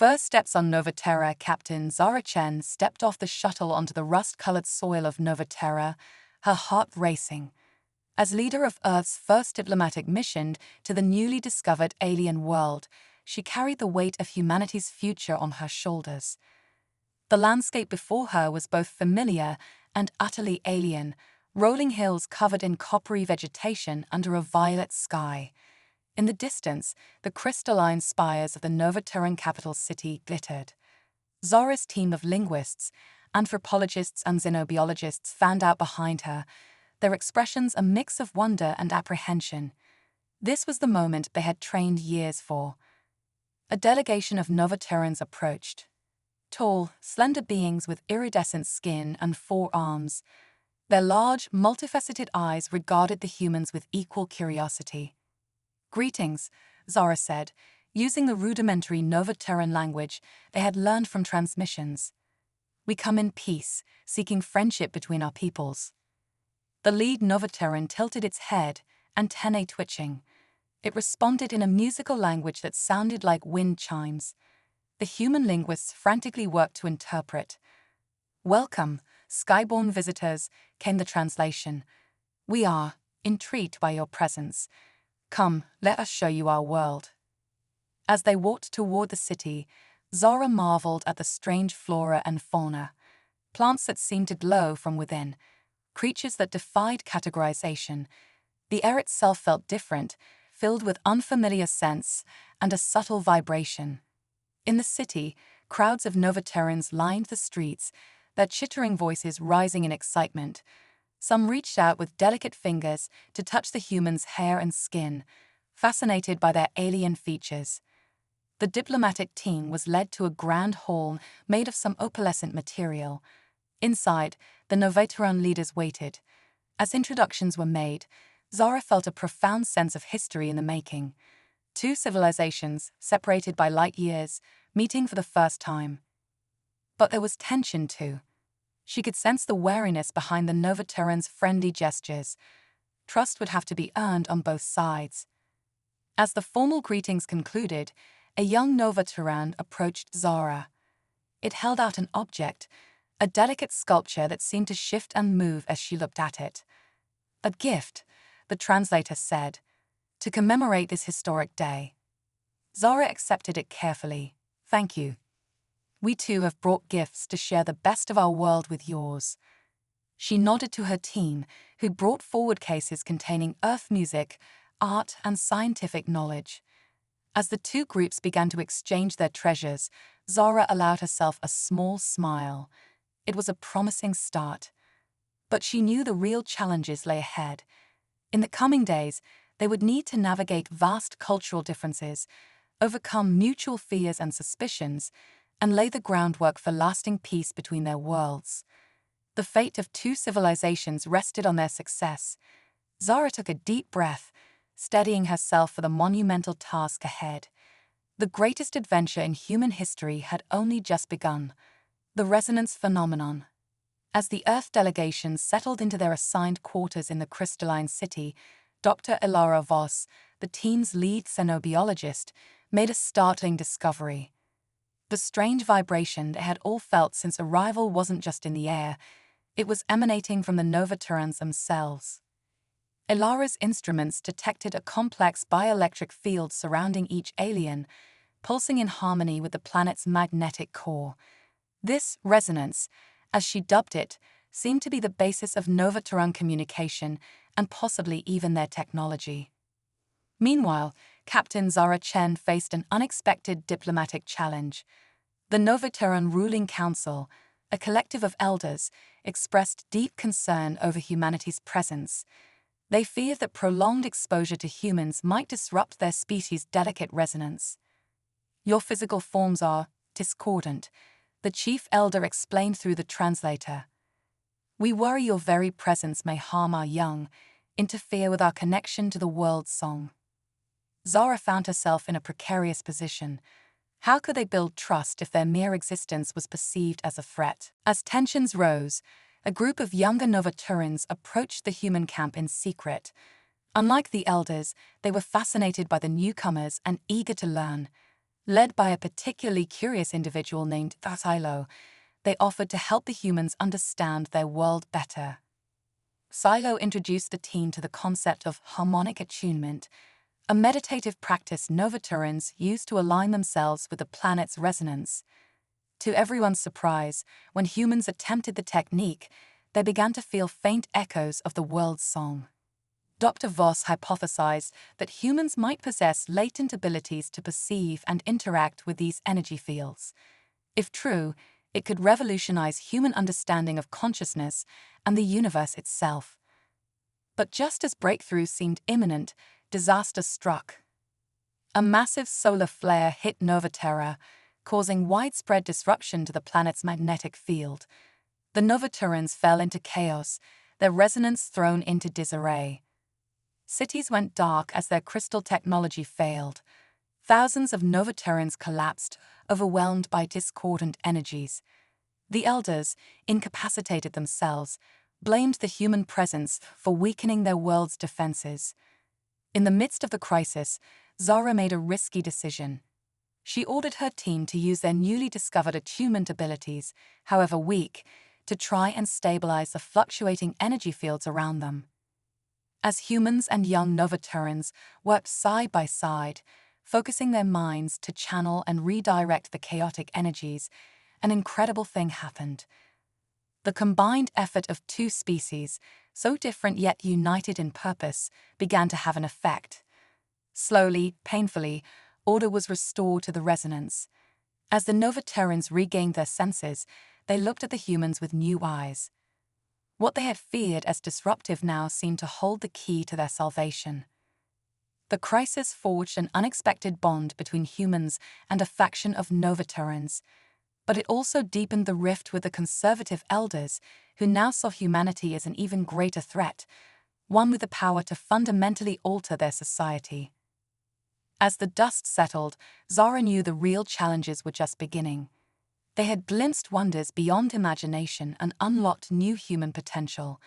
First steps on Nova Terra, Captain Zara Chen stepped off the shuttle onto the rust-colored soil of Nova Terra, her heart racing. As leader of Earth's first diplomatic mission to the newly discovered alien world, she carried the weight of humanity's future on her shoulders. The landscape before her was both familiar and utterly alien, rolling hills covered in coppery vegetation under a violet sky. In the distance, the crystalline spires of the Nova Terran capital city glittered. Zara's team of linguists, anthropologists and xenobiologists fanned out behind her, their expressions a mix of wonder and apprehension. This was the moment they had trained years for. A delegation of Nova Terrans approached. Tall, slender beings with iridescent skin and 4 arms. Their large, multifaceted eyes regarded the humans with equal curiosity. "Greetings," Zara said, using the rudimentary Nova Terran language they had learned from transmissions. "We come in peace, seeking friendship between our peoples." The lead Nova Terran tilted its head, antennae twitching. It responded in a musical language that sounded like wind chimes. The human linguists frantically worked to interpret. "Welcome, skyborn visitors," came the translation. "We are intrigued by your presence. Come, let us show you our world." As they walked toward the city, Zara marveled at the strange flora and fauna. Plants that seemed to glow from within. Creatures that defied categorization. The air itself felt different, filled with unfamiliar scents and a subtle vibration. In the city, crowds of Nova Terrans lined the streets, their chittering voices rising in excitement. Some reached out with delicate fingers to touch the humans' hair and skin, fascinated by their alien features. The diplomatic team was led to a grand hall made of some opalescent material. Inside, the Novateran leaders waited. As introductions were made, Zara felt a profound sense of history in the making. 2 civilizations, separated by light years, meeting for the first time. But there was tension too. She could sense the wariness behind the Nova Terrans' friendly gestures. Trust would have to be earned on both sides. As the formal greetings concluded, a young Nova Terran approached Zara. It held out an object, a delicate sculpture that seemed to shift and move as she looked at it. "A gift," the translator said, "to commemorate this historic day." Zara accepted it carefully. "Thank you. We too have brought gifts to share the best of our world with yours." She nodded to her team, who brought forward cases containing earth music, art, and scientific knowledge. As the 2 groups began to exchange their treasures, Zara allowed herself a small smile. It was a promising start. But she knew the real challenges lay ahead. In the coming days, they would need to navigate vast cultural differences, overcome mutual fears and suspicions, and lay the groundwork for lasting peace between their worlds. The fate of 2 civilizations rested on their success. Zara took a deep breath, steadying herself for the monumental task ahead. The greatest adventure in human history had only just begun. The resonance phenomenon. As the Earth delegation settled into their assigned quarters in the crystalline city, Dr. Ilara Voss, the team's lead xenobiologist, made a startling discovery. The strange vibration they had all felt since arrival wasn't just in the air, it was emanating from the Nova Terrans themselves. Ilara's instruments detected a complex bioelectric field surrounding each alien, pulsing in harmony with the planet's magnetic core. This resonance, as she dubbed it, seemed to be the basis of Nova Terran communication and possibly even their technology. Meanwhile, Captain Zara Chen faced an unexpected diplomatic challenge. The Nova Terran Ruling Council, a collective of elders, expressed deep concern over humanity's presence. They feared that prolonged exposure to humans might disrupt their species' delicate resonance. "Your physical forms are discordant," the chief elder explained through the translator. "We worry your very presence may harm our young, interfere with our connection to the world's song." Zara found herself in a precarious position. How could they build trust if their mere existence was perceived as a threat? As tensions rose, a group of younger Nova Terrans approached the human camp in secret. Unlike the elders, they were fascinated by the newcomers and eager to learn. Led by a particularly curious individual named Silo, they offered to help the humans understand their world better. Silo introduced the team to the concept of harmonic attunement, a meditative practice Novaturans use to align themselves with the planet's resonance. To everyone's surprise, when humans attempted the technique, they began to feel faint echoes of the world's song. Dr. Voss hypothesized that humans might possess latent abilities to perceive and interact with these energy fields. If true, it could revolutionize human understanding of consciousness and the universe itself. But just as breakthrough seemed imminent, disaster struck. A massive solar flare hit Novaterra, causing widespread disruption to the planet's magnetic field. The Novaturans fell into chaos, their resonance thrown into disarray. Cities went dark as their crystal technology failed. Thousands of Novaturans collapsed, overwhelmed by discordant energies. The elders, incapacitated themselves, blamed the human presence for weakening their world's defenses. In the midst of the crisis, Zara made a risky decision. She ordered her team to use their newly discovered attunement abilities, however weak, to try and stabilize the fluctuating energy fields around them. As humans and young Novaturans worked side by side, focusing their minds to channel and redirect the chaotic energies, an incredible thing happened. The combined effort of two species, so different yet united in purpose, began to have an effect. Slowly, painfully, order was restored to the resonance. As the Novaturans regained their senses, they looked at the humans with new eyes. What they had feared as disruptive now seemed to hold the key to their salvation. The crisis forged an unexpected bond between humans and a faction of Novaturans, but it also deepened the rift with the conservative elders, who now saw humanity as an even greater threat, one with the power to fundamentally alter their society. As the dust settled, Zara knew the real challenges were just beginning. They had glimpsed wonders beyond imagination and unlocked new human potential,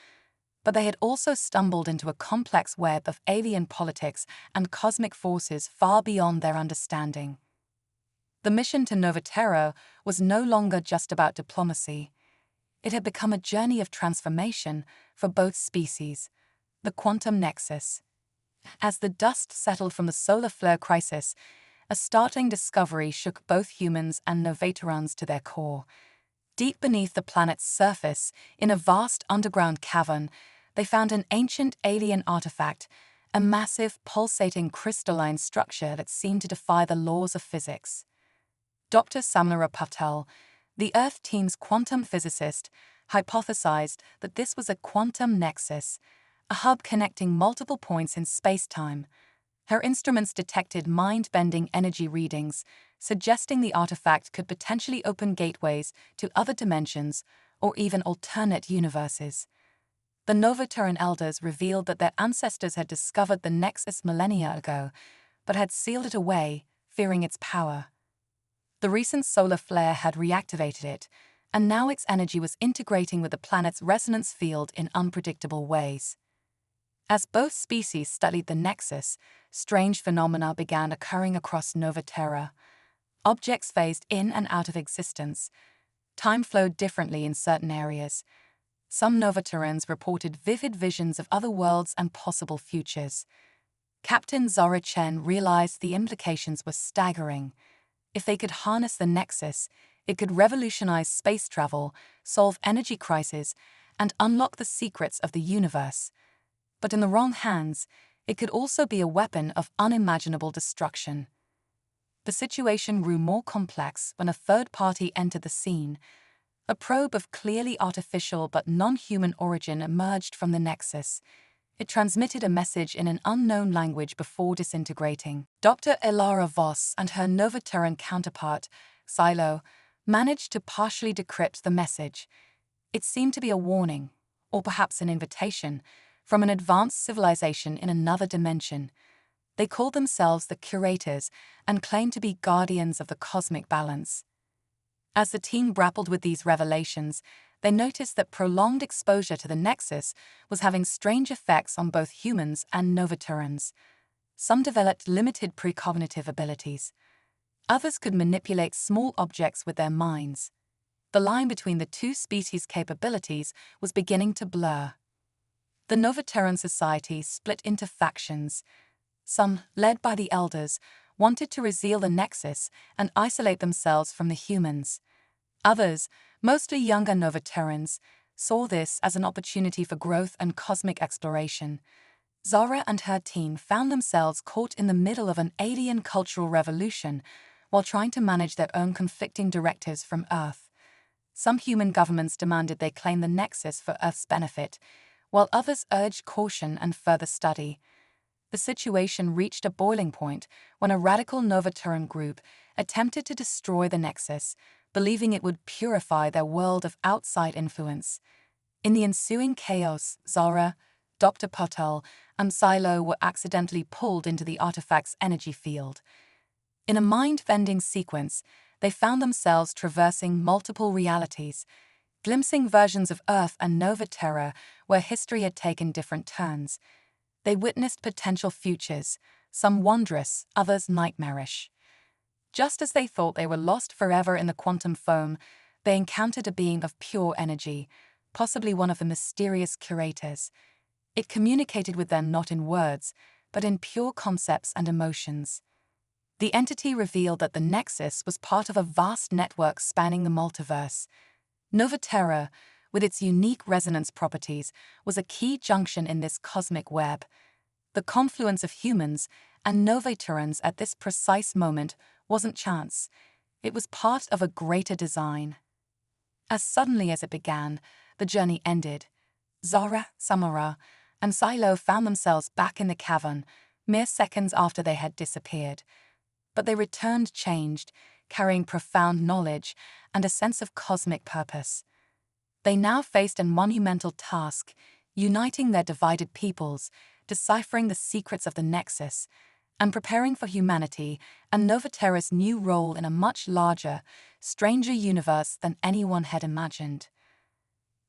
but they had also stumbled into a complex web of alien politics and cosmic forces far beyond their understanding. The mission to Novaterra was no longer just about diplomacy. It had become a journey of transformation for both species, the quantum nexus. As the dust settled from the solar flare crisis, a startling discovery shook both humans and Novaturans to their core. Deep beneath the planet's surface, in a vast underground cavern, they found an ancient alien artifact, a massive, pulsating crystalline structure that seemed to defy the laws of physics. Dr. Samlara Patel, the Earth team's quantum physicist, hypothesized that this was a quantum nexus, a hub connecting multiple points in space-time. Her instruments detected mind-bending energy readings, suggesting the artifact could potentially open gateways to other dimensions or even alternate universes. The Novaturan elders revealed that their ancestors had discovered the nexus millennia ago, but had sealed it away, fearing its power. The recent solar flare had reactivated it, and now its energy was integrating with the planet's resonance field in unpredictable ways. As both species studied the nexus, strange phenomena began occurring across Novaterra. Objects phased in and out of existence. Time flowed differently in certain areas. Some Novaturans reported vivid visions of other worlds and possible futures. Captain Zara Chen realized the implications were staggering. If they could harness the nexus, it could revolutionize space travel, solve energy crises, and unlock the secrets of the universe. But in the wrong hands, it could also be a weapon of unimaginable destruction. The situation grew more complex when a third party entered the scene. A probe of clearly artificial but non-human origin emerged from the nexus. It transmitted a message in an unknown language before disintegrating. Dr. Elara Voss and her Novaterran counterpart, Silo, managed to partially decrypt the message. It seemed to be a warning, or perhaps an invitation, from an advanced civilization in another dimension. They called themselves the Curators and claimed to be guardians of the cosmic balance. As the team grappled with these revelations, they noticed that prolonged exposure to the nexus was having strange effects on both humans and Novaturans. Some developed limited precognitive abilities. Others could manipulate small objects with their minds. The line between the two species' capabilities was beginning to blur. The Novaterran society split into factions. Some, led by the elders, wanted to reveal the nexus and isolate themselves from the humans. Others, mostly younger Novaterrans, saw this as an opportunity for growth and cosmic exploration. Zara and her team found themselves caught in the middle of an alien cultural revolution while trying to manage their own conflicting directives from Earth. Some human governments demanded they claim the nexus for Earth's benefit, while others urged caution and further study. The situation reached a boiling point when a radical Novaterran group attempted to destroy the nexus, believing it would purify their world of outside influence. In the ensuing chaos, Zara, Dr. Patel, and Silo were accidentally pulled into the artifact's energy field. In a mind-bending sequence, they found themselves traversing multiple realities, glimpsing versions of Earth and Novaterra where history had taken different turns. They witnessed potential futures, some wondrous, others nightmarish. Just as they thought they were lost forever in the quantum foam, they encountered a being of pure energy, possibly one of the mysterious curators. It communicated with them not in words, but in pure concepts and emotions. The entity revealed that the Nexus was part of a vast network spanning the multiverse. Novaterra, with its unique resonance properties, was a key junction in this cosmic web. The confluence of humans and Novaterrans at this precise moment wasn't chance. It was part of a greater design. As suddenly as it began, the journey ended. Zara, Samara, and Silo found themselves back in the cavern, mere seconds after they had disappeared. But they returned changed, carrying profound knowledge and a sense of cosmic purpose. They now faced a monumental task, uniting their divided peoples, deciphering the secrets of the Nexus, and preparing for humanity and Novaterra's new role in a much larger, stranger universe than anyone had imagined.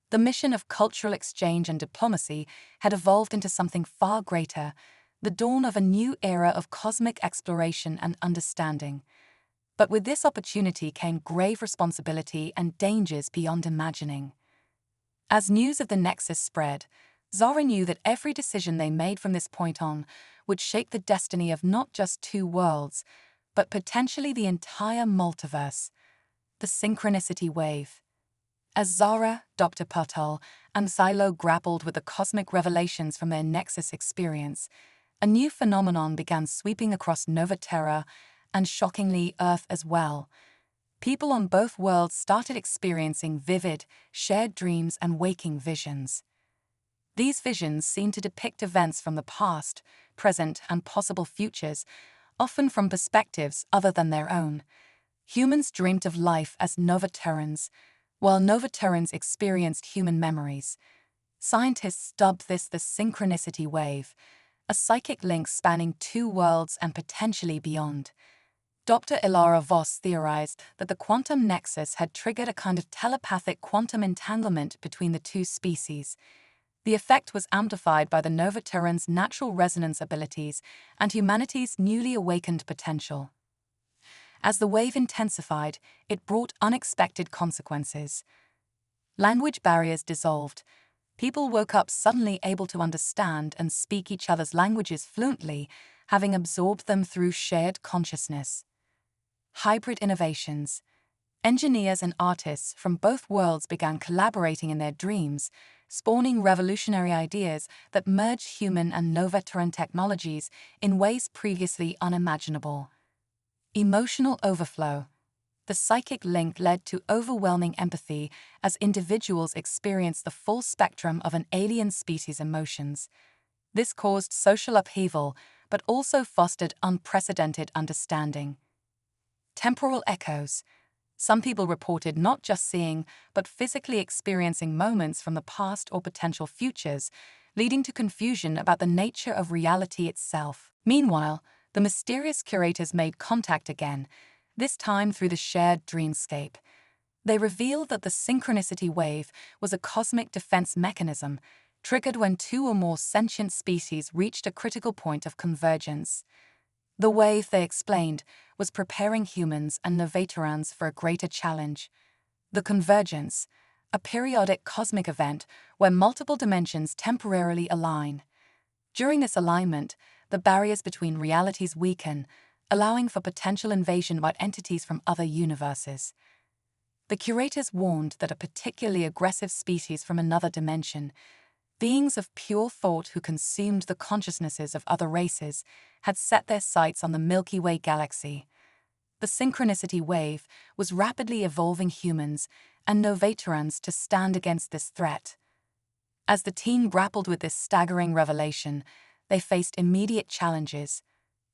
The mission of cultural exchange and diplomacy had evolved into something far greater, the dawn of a new era of cosmic exploration and understanding. But with this opportunity came grave responsibility and dangers beyond imagining. As news of the Nexus spread, Zara knew that every decision they made from this point on would shape the destiny of not just two worlds, but potentially the entire multiverse. The synchronicity wave. As Zara, Dr. Patel, and Silo grappled with the cosmic revelations from their Nexus experience, a new phenomenon began sweeping across Novaterra and, shockingly, Earth as well. People on both worlds started experiencing vivid, shared dreams and waking visions. These visions seemed to depict events from the past, present, and possible futures, often from perspectives other than their own. Humans dreamt of life as Novaterrans, while Novaterrans experienced human memories. Scientists dubbed this the synchronicity wave, a psychic link spanning two worlds and potentially beyond. Dr. Ilara Voss theorized that the quantum nexus had triggered a kind of telepathic quantum entanglement between the two species. The effect was amplified by the Novaterran's natural resonance abilities and humanity's newly awakened potential. As the wave intensified, it brought unexpected consequences. Language barriers dissolved. People woke up suddenly able to understand and speak each other's languages fluently, having absorbed them through shared consciousness. Hybrid innovations. Engineers and artists from both worlds began collaborating in their dreams, spawning revolutionary ideas that merged human and Novaterran technologies in ways previously unimaginable. Emotional overflow. The psychic link led to overwhelming empathy as individuals experienced the full spectrum of an alien species' emotions. This caused social upheaval, but also fostered unprecedented understanding. Temporal echoes. Some people reported not just seeing, but physically experiencing moments from the past or potential futures, leading to confusion about the nature of reality itself. Meanwhile, the mysterious curators made contact again, this time through the shared dreamscape. They revealed that the synchronicity wave was a cosmic defense mechanism, triggered when two or more sentient species reached a critical point of convergence. The wave, they explained, was preparing humans and Novatorans for a greater challenge: the convergence, a periodic cosmic event where multiple dimensions temporarily align. During this alignment, the barriers between realities weaken, allowing for potential invasion by entities from other universes. The curators warned that a particularly aggressive species from another dimension, beings of pure thought who consumed the consciousnesses of other races, had set their sights on the Milky Way galaxy. The synchronicity wave was rapidly evolving humans and Novatorans to stand against this threat. As the team grappled with this staggering revelation, they faced immediate challenges: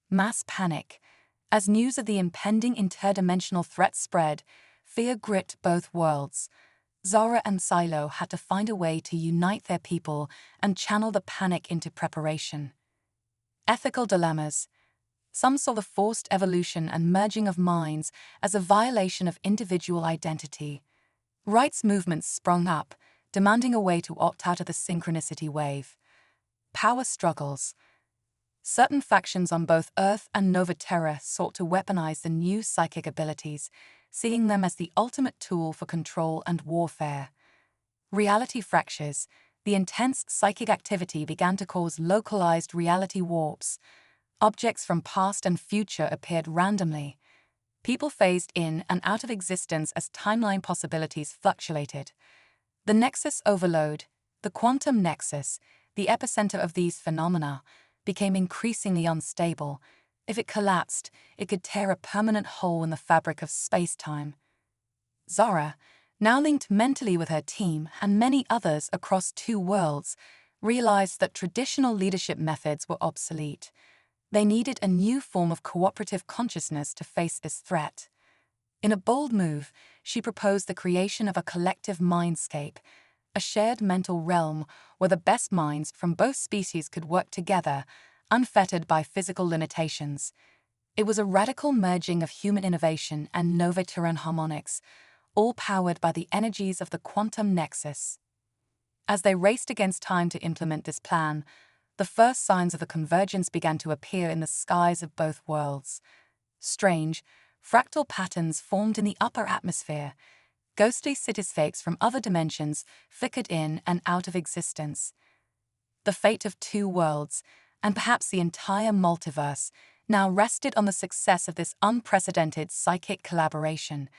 mass panic. As news of the impending interdimensional threat spread, fear gripped both worlds. Zara and Silo had to find a way to unite their people and channel the panic into preparation. Ethical dilemmas. Some saw the forced evolution and merging of minds as a violation of individual identity. Rights movements sprung up, demanding a way to opt out of the synchronicity wave. Power struggles. Certain factions on both Earth and Novaterra sought to weaponize the new psychic abilities, seeing them as the ultimate tool for control and warfare. Reality fractures. The intense psychic activity began to cause localized reality warps. Objects from past and future appeared randomly. People phased in and out of existence as timeline possibilities fluctuated. The nexus overload, the quantum nexus, the epicenter of these phenomena, became increasingly unstable. If it collapsed, it could tear a permanent hole in the fabric of space-time. Zara, now linked mentally with her team and many others across two worlds, realized that traditional leadership methods were obsolete. They needed a new form of cooperative consciousness to face this threat. In a bold move, she proposed the creation of a collective mindscape, a shared mental realm where the best minds from both species could work together, unfettered by physical limitations. It was a radical merging of human innovation and Novaterran harmonics, all powered by the energies of the quantum nexus. As they raced against time to implement this plan, the first signs of the convergence began to appear in the skies of both worlds. Strange, fractal patterns formed in the upper atmosphere. Ghostly cityscapes from other dimensions flickered in and out of existence. The fate of two worlds, and perhaps the entire multiverse, now rested on the success of this unprecedented psychic collaboration.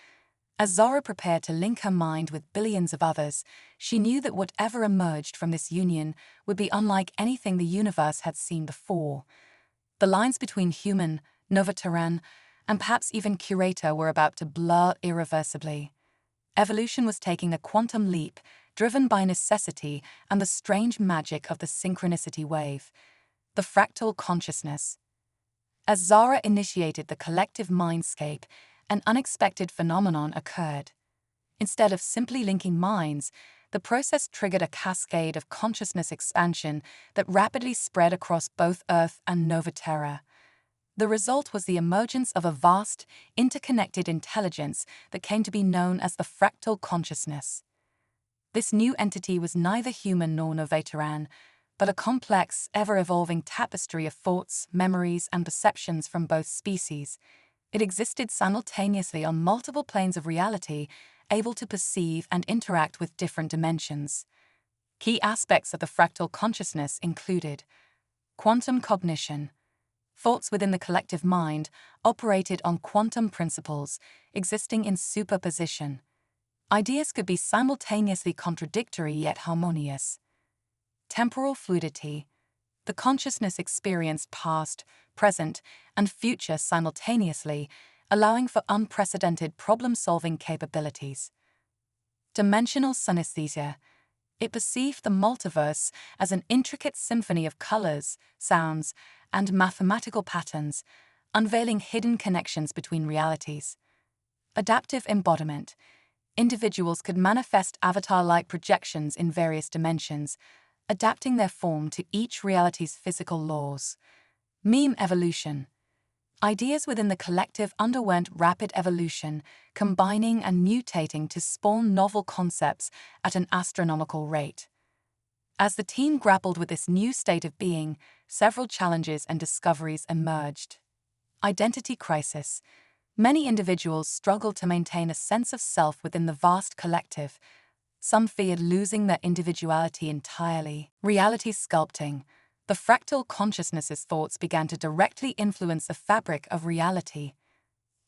As Zara prepared to link her mind with billions of others, she knew that whatever emerged from this union would be unlike anything the universe had seen before. The lines between human, Novaterran, and perhaps even curator were about to blur irreversibly. Evolution was taking a quantum leap, driven by necessity and the strange magic of the synchronicity wave, the fractal consciousness. As Zara initiated the collective mindscape, an unexpected phenomenon occurred. Instead of simply linking minds, the process triggered a cascade of consciousness expansion that rapidly spread across both Earth and Novaterra. The result was the emergence of a vast, interconnected intelligence that came to be known as the fractal consciousness. This new entity was neither human nor Novaterran, but a complex, ever-evolving tapestry of thoughts, memories, and perceptions from both species. It existed simultaneously on multiple planes of reality, able to perceive and interact with different dimensions. Key aspects of the fractal consciousness included quantum cognition. Thoughts within the collective mind operated on quantum principles, existing in superposition. Ideas could be simultaneously contradictory yet harmonious. Temporal fluidity. The consciousness experienced past, present, and future simultaneously, allowing for unprecedented problem-solving capabilities. Dimensional synesthesia. It perceived the multiverse as an intricate symphony of colors, sounds, and mathematical patterns, unveiling hidden connections between realities. Adaptive embodiment. Individuals could manifest avatar-like projections in various dimensions, adapting their form to each reality's physical laws. Meme evolution. Ideas within the collective underwent rapid evolution, combining and mutating to spawn novel concepts at an astronomical rate. As the team grappled with this new state of being, several challenges and discoveries emerged. Identity crisis. Many individuals struggle to maintain a sense of self within the vast collective. Some feared losing their individuality entirely. Reality sculpting. The fractal consciousness's thoughts began to directly influence the fabric of reality.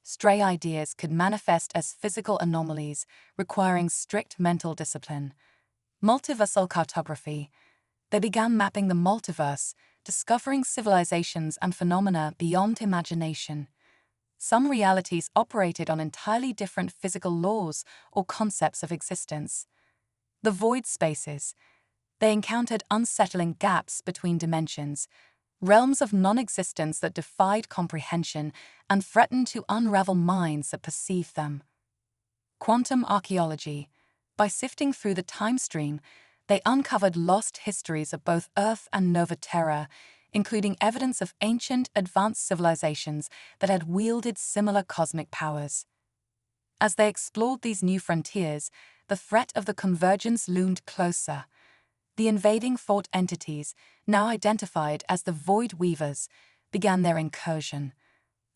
Stray ideas could manifest as physical anomalies, requiring strict mental discipline. Multiversal cartography. They began mapping the multiverse, discovering civilizations and phenomena beyond imagination. Some realities operated on entirely different physical laws or concepts of existence. The void spaces. They encountered unsettling gaps between dimensions, realms of non-existence that defied comprehension and threatened to unravel minds that perceived them. Quantum archaeology. By sifting through the time stream, they uncovered lost histories of both Earth and Nova Terra, including evidence of ancient, advanced civilizations that had wielded similar cosmic powers. As they explored these new frontiers, the threat of the convergence loomed closer. The invading thought entities, now identified as the Void Weavers, began their incursion.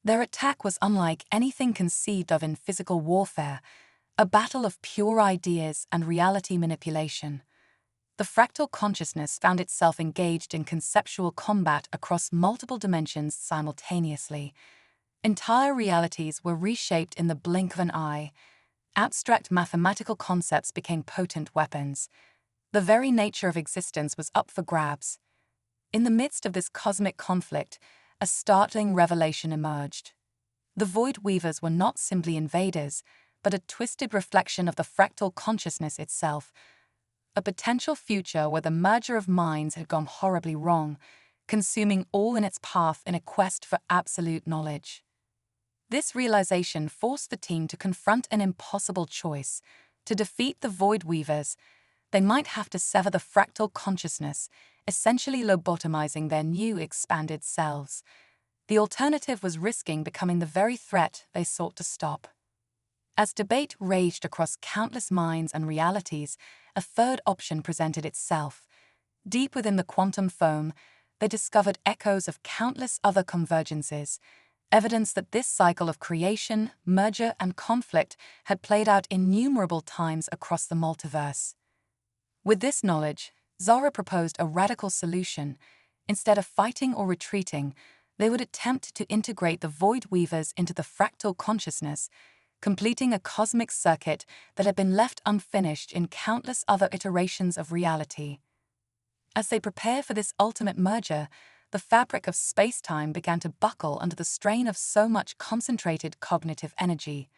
Their attack was unlike anything conceived of in physical warfare, a battle of pure ideas and reality manipulation. The fractal consciousness found itself engaged in conceptual combat across multiple dimensions simultaneously. Entire realities were reshaped in the blink of an eye. Abstract mathematical concepts became potent weapons. The very nature of existence was up for grabs. In the midst of this cosmic conflict, a startling revelation emerged. The Void Weavers were not simply invaders, but a twisted reflection of the fractal consciousness itself. A potential future where the merger of minds had gone horribly wrong, consuming all in its path in a quest for absolute knowledge. This realization forced the team to confront an impossible choice. To defeat the Void Weavers, they might have to sever the fractal consciousness, essentially lobotomizing their new expanded selves. The alternative was risking becoming the very threat they sought to stop. As debate raged across countless minds and realities, a third option presented itself. Deep within the quantum foam, they discovered echoes of countless other convergences, evidence that this cycle of creation, merger, and conflict had played out innumerable times across the multiverse. With this knowledge, Zara proposed a radical solution. Instead of fighting or retreating, they would attempt to integrate the Void Weavers into the fractal consciousness, completing a cosmic circuit that had been left unfinished in countless other iterations of reality. As they prepare for this ultimate merger, the fabric of space-time began to buckle under the strain of so much concentrated cognitive energy.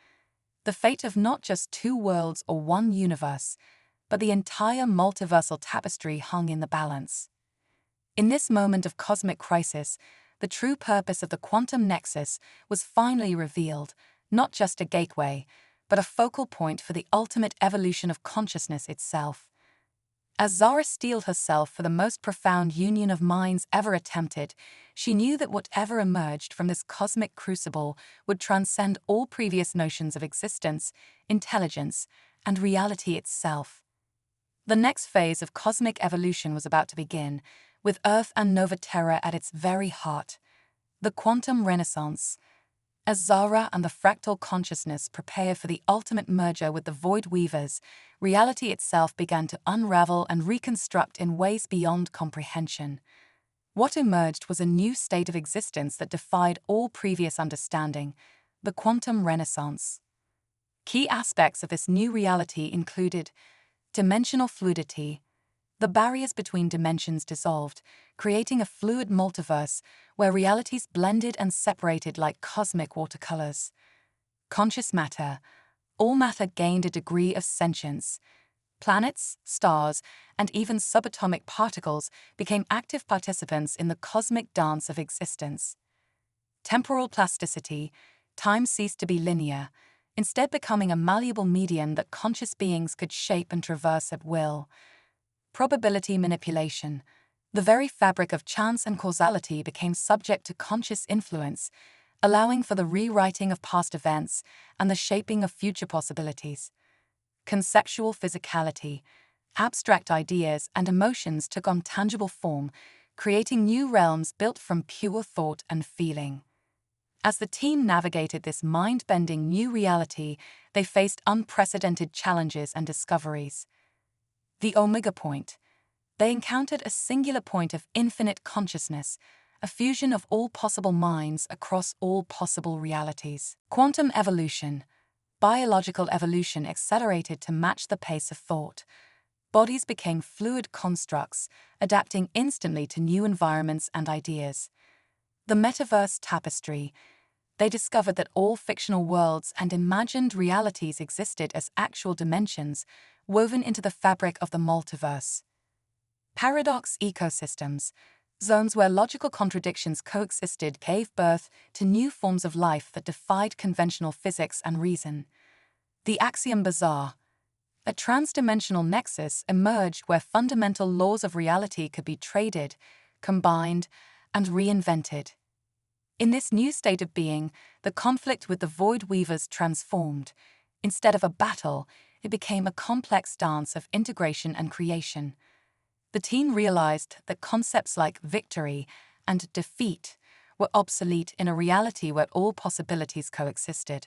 The fate of not just two worlds or one universe, but the entire multiversal tapestry hung in the balance. In this moment of cosmic crisis, the true purpose of the quantum nexus was finally revealed, not just a gateway, but a focal point for the ultimate evolution of consciousness itself. As Zara steeled herself for the most profound union of minds ever attempted, she knew that whatever emerged from this cosmic crucible would transcend all previous notions of existence, intelligence, and reality itself. The next phase of cosmic evolution was about to begin, with Earth and Nova Terra at its very heart. The quantum renaissance. As Zara and the fractal consciousness prepared for the ultimate merger with the Void Weavers, reality itself began to unravel and reconstruct in ways beyond comprehension. What emerged was a new state of existence that defied all previous understanding, the quantum renaissance. Key aspects of this new reality included dimensional fluidity. The barriers between dimensions dissolved, creating a fluid multiverse where realities blended and separated like cosmic watercolors. Conscious matter. All matter gained a degree of sentience. Planets, stars, and even subatomic particles became active participants in the cosmic dance of existence. Temporal plasticity. Time ceased to be linear, instead becoming a malleable medium that conscious beings could shape and traverse at will. Probability manipulation. The very fabric of chance and causality became subject to conscious influence, allowing for the rewriting of past events and the shaping of future possibilities. Conceptual physicality. Abstract ideas and emotions took on tangible form, creating new realms built from pure thought and feeling. As the team navigated this mind-bending new reality, they faced unprecedented challenges and discoveries. The Omega Point. They encountered a singular point of infinite consciousness, a fusion of all possible minds across all possible realities. Quantum evolution. Biological evolution accelerated to match the pace of thought. Bodies became fluid constructs, adapting instantly to new environments and ideas. The metaverse tapestry. They discovered that all fictional worlds and imagined realities existed as actual dimensions, woven into the fabric of the multiverse. Paradox ecosystems. Zones where logical contradictions coexisted gave birth to new forms of life that defied conventional physics and reason. The axiom bazaar. A trans-dimensional nexus emerged where fundamental laws of reality could be traded, combined, and reinvented. In this new state of being, the conflict with the Void Weavers transformed. Instead of a battle, it became a complex dance of integration and creation. The team realized that concepts like victory and defeat were obsolete in a reality where all possibilities coexisted.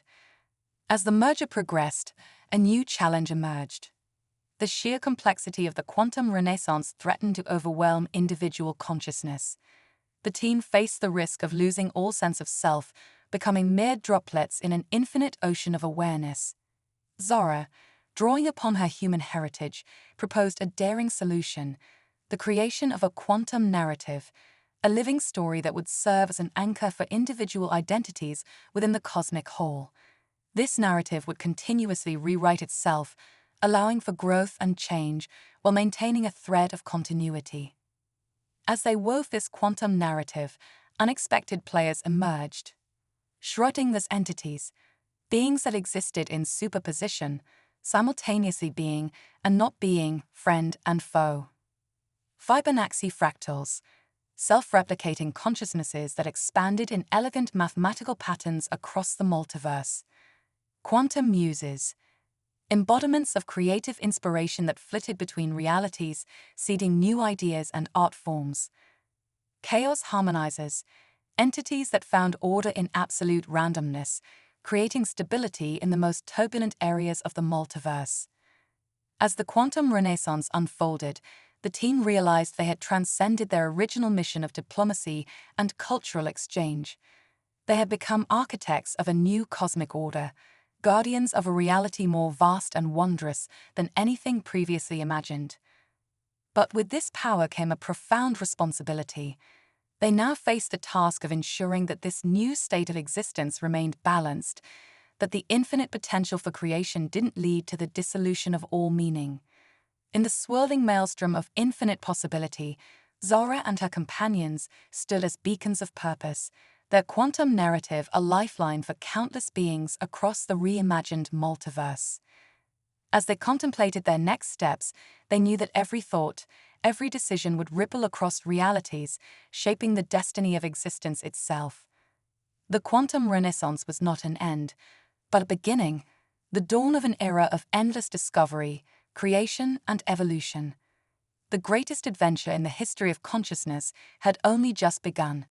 As the merger progressed, a new challenge emerged. The sheer complexity of the quantum renaissance threatened to overwhelm individual consciousness. The team faced the risk of losing all sense of self, becoming mere droplets in an infinite ocean of awareness. Zara, drawing upon her human heritage, proposed a daring solution: the creation of a quantum narrative, a living story that would serve as an anchor for individual identities within the cosmic whole. This narrative would continuously rewrite itself, allowing for growth and change while maintaining a thread of continuity. As they wove this quantum narrative, unexpected players emerged. Schrödinger's entities, beings that existed in superposition, simultaneously being and not being friend and foe. Fibonacci fractals, self-replicating consciousnesses that expanded in elegant mathematical patterns across the multiverse. Quantum muses, embodiments of creative inspiration that flitted between realities, seeding new ideas and art forms. Chaos harmonizers, entities that found order in absolute randomness, creating stability in the most turbulent areas of the multiverse. As the quantum renaissance unfolded, the team realized they had transcended their original mission of diplomacy and cultural exchange. They had become architects of a new cosmic order, guardians of a reality more vast and wondrous than anything previously imagined. But with this power came a profound responsibility. They now faced the task of ensuring that this new state of existence remained balanced, that the infinite potential for creation didn't lead to the dissolution of all meaning. In the swirling maelstrom of infinite possibility, Zara and her companions stood as beacons of purpose, their quantum narrative a lifeline for countless beings across the reimagined multiverse. As they contemplated their next steps, they knew that every thought, every decision would ripple across realities, shaping the destiny of existence itself. The quantum renaissance was not an end, but a beginning, the dawn of an era of endless discovery, creation, and evolution. The greatest adventure in the history of consciousness had only just begun.